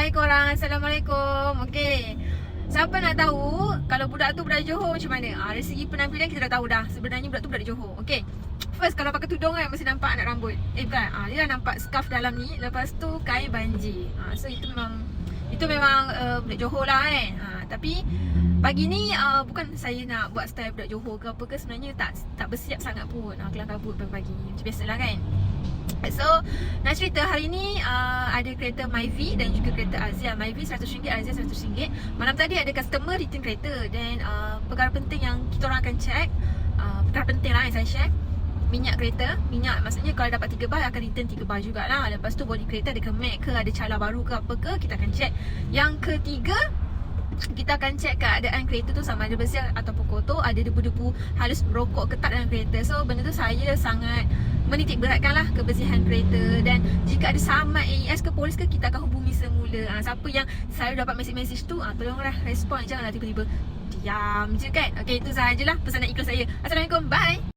Hai korang, Assalamualaikum. Okay, siapa nak tahu kalau budak tu budak Johor macam mana? Dari segi penampilan kita dah tahu dah. Sebenarnya budak tu budak Johor. Okay, first kalau pakai tudung kan mesti nampak anak rambut. Bukan, dia dah nampak scarf dalam ni. Lepas tu kain banji. So itu memang budak Johor lah kan. Tapi pagi ni bukan saya nak buat style budak Johor ke apa ke. Sebenarnya tak bersiap sangat pun kelang kabut pagi-pagi macam biasalah kan. So nak cerita hari ni ada kereta Myvi dan juga kereta Azia. Myvi RM100, Azia RM100. Malam tadi ada customer return kereta. Dan perkara penting yang kita orang akan check, perkara penting lah yang saya share, minyak kereta. Minyak maksudnya kalau dapat 3 bar akan return 3 bar jugalah. Lepas tu body kereta ada kemek ke, ada cala baru ke apa ke, kita akan check. Yang ketiga, kita akan check keadaan kereta tu sama ada bersih ataupun kotor, ada debu-debu halus rokok ketat dalam kereta. So benda tu saya sangat menitik beratkan lah kebersihan kereta. Dan jika ada saman AES ke polis ke, kita akan hubungi semula. Siapa yang selalu dapat mesej-mesej tu, tolonglah respon, janganlah tiba-tiba diam je kan. Okay, itu sahajalah pesanan iklan saya. Assalamualaikum, bye.